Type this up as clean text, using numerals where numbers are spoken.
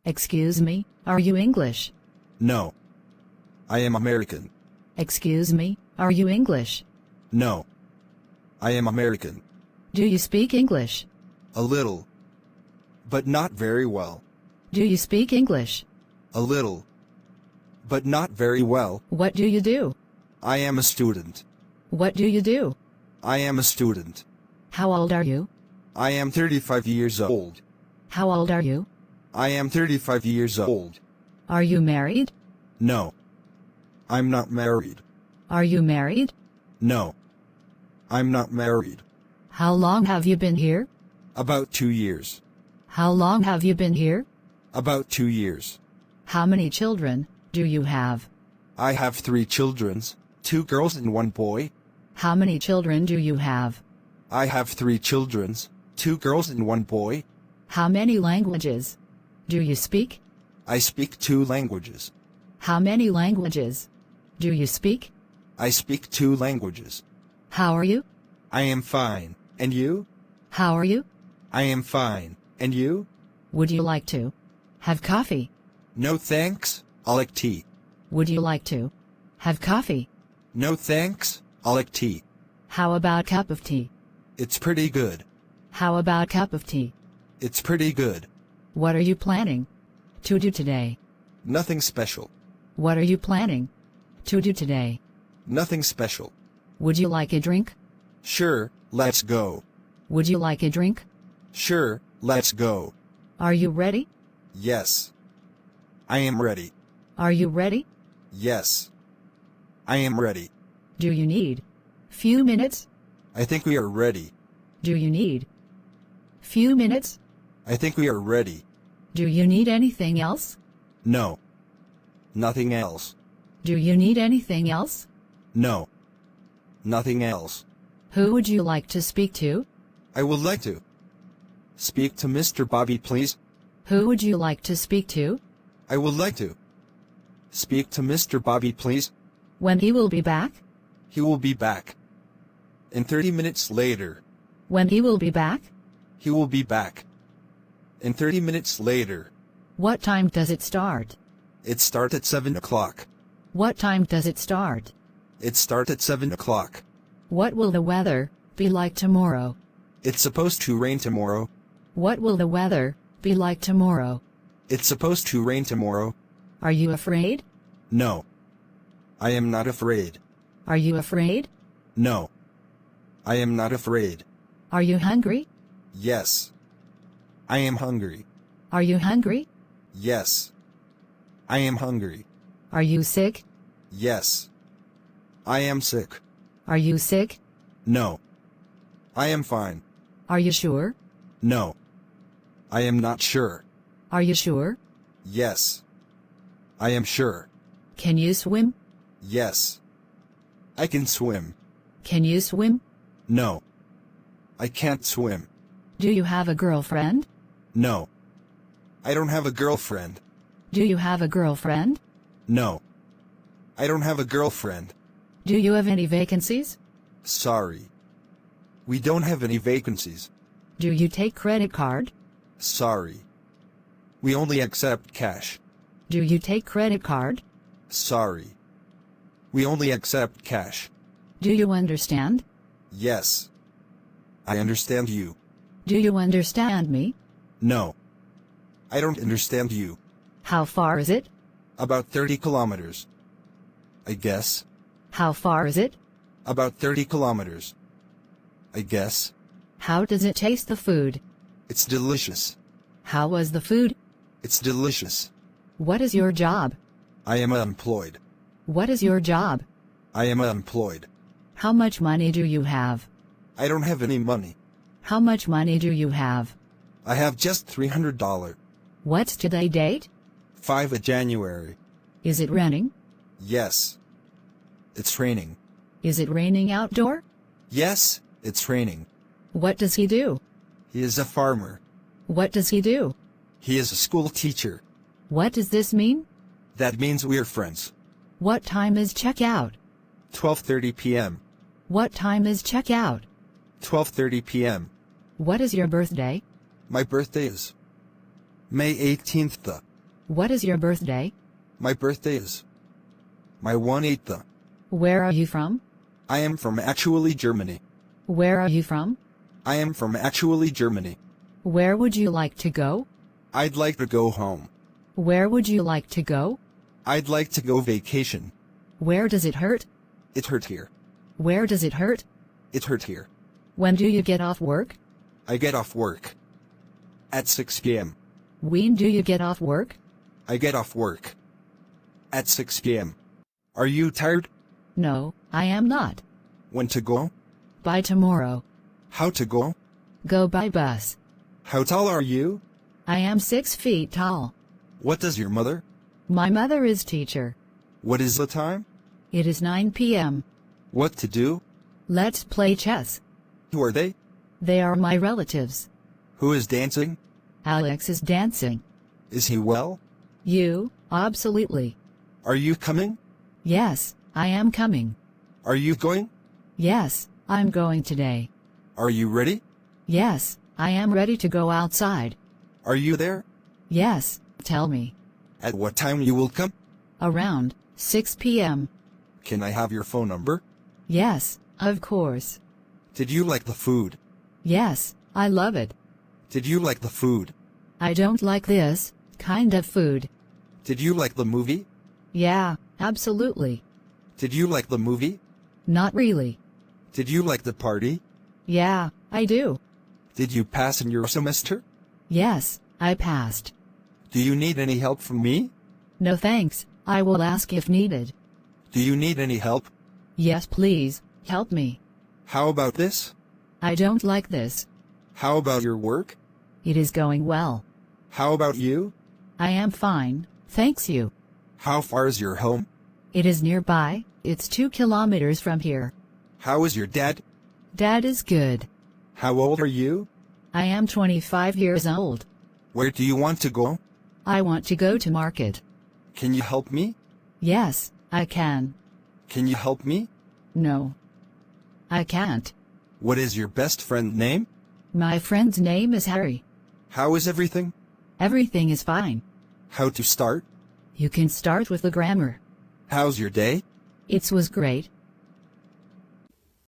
Excuse me, are you English? No. I am American. Excuse me, are you English? No. I am American. Do you speak English? A little. But not very well. Do you speak English? A little. But not very well. What do you do? I am a student. What do you do? I am a student. How old are you? I am 35 years old. How old are you? I am 35 years old. Are you married? No. I'm not married. Are you married? No. I'm not married. How long have you been here? About 2 years. How long have you been here? About 2 years. How many children do you have? I have 3 children, 2 girls and 1 boy. How many children do you have? I have 3 children, 2 girls and 1 boy. How many languages do you speak? I speak 2 languages. How many languages do you speak? I speak 2 languages. How are you? I am fine. And you? How are you? I am fine. And you? Would you like to have coffee? No thanks, I like tea. Would you like to have coffee? No thanks, I like tea. How about cup of tea? It's pretty good. How about cup of tea? It's pretty good. What are you planning to do today? Nothing special. What are you planning to do today? Nothing special. Would you like a drink? Sure, let's go. Would you like a drink? Sure, let's go. Are you ready? Yes. I am ready. Are you ready? Yes. I am ready. Do you need few minutes? I think we are ready. Do you need few minutes? I think we are ready. Do you need anything else? No. Nothing else. Do you need anything else? No. Nothing else. Who would you like to speak to? I would like to speak to Mr. Bobby, please. Who would you like to speak to? I would like to speak to Mr. Bobby, please. When he will be back? He will be back in 30 minutes later. When he will be back? He will be back in 30 minutes later. What time does it start? It starts at 7 o'clock. What time does it start? It starts at 7 o'clock. What will the weather be like tomorrow? It's supposed to rain tomorrow. What will the weather be like tomorrow? It's supposed to rain tomorrow. Are you afraid? No. I am not afraid. Are you afraid? No. I am not afraid. Are you hungry? Yes. I am hungry. Are you hungry? Yes. I am hungry. Are you sick? Yes. I am sick. Are you sick? No. I am fine. Are you sure? No. I am not sure. Are you sure? Yes. I am sure. Can you swim? Yes. I can swim. Can you swim? No. I can't swim. Do you have a girlfriend? No. I don't have a girlfriend. Do you have a girlfriend? No. I don't have a girlfriend. Do you have any vacancies? Sorry. We don't have any vacancies. Do you take credit card? Sorry. We only accept cash. Do you take credit card? Sorry. We only accept cash. Do you understand? Yes. I understand you. Do you understand me? No. I don't understand you. How far is it? About 30 kilometers. I guess. How far is it? About 30 kilometers. I guess. How does it taste, the food? It's delicious. How was the food? It's delicious. What is your job? I am unemployed. What is your job? I am unemployed. How much money do you have? I don't have any money. How much money do you have? I have just $300. What's today date? 5 of January. Is it raining? Yes. It's raining. Is it raining outdoor? Yes, it's raining. What does he do? He is a farmer. What does he do? He is a school teacher. What does this mean? That means we're friends. What time is checkout? 12:30 p.m. What time is checkout? 12:30 p.m. What is your birthday? My birthday is May 18th. What is your birthday? My birthday is my 1/8th. Where are you from? I am from actually Germany. Where are you from? I am from actually Germany. Where would you like to go? I'd like to go home. Where would you like to go? I'd like to go vacation. Where does it hurt? It hurt here. Where does it hurt? It hurt here. When do you get off work? I get off work at 6 p.m. When do you get off work? I get off work at 6 p.m. Are you tired? No, I am not. When to go? By tomorrow. How to go? Go by bus. How tall are you? I am 6 feet tall. What does your mother? My mother is teacher. What is the time? It is 9 p.m. What to do? Let's play chess. Who are they? They are my relatives. Who is dancing? Alex is dancing. Is he well? You? Absolutely. Are you coming? Yes, I am coming. Are you going? Yes, I'm going today. Are you ready? Yes, I am ready to go outside. Are you there? Yes, tell me. At what time you will come? Around 6 p.m. Can I have your phone number? Yes, of course. Did you like the food? Yes, I love it. Did you like the food? I don't like this kind of food. Did you like the movie? Yeah, absolutely. Did you like the movie? Not really. Did you like the party? Yeah, I do. Did you pass in your semester? Yes, I passed. Do you need any help from me? No thanks, I will ask if needed. Do you need any help? Yes, please, help me. How about this? I don't like this. How about your work? It is going well. How about you? I am fine, thanks you. How far is your home? It is nearby, it's 2 kilometers from here. How is your dad? Dad is good. How old are you? I am 25 years old. Where do you want to go? I want to go to market. Can you help me? Yes, I can. Can you help me? No. I can't. What is your best friend name? My friend's name is Harry. How is everything? Everything is fine. How to start? You can start with the grammar. How's your day? It was great.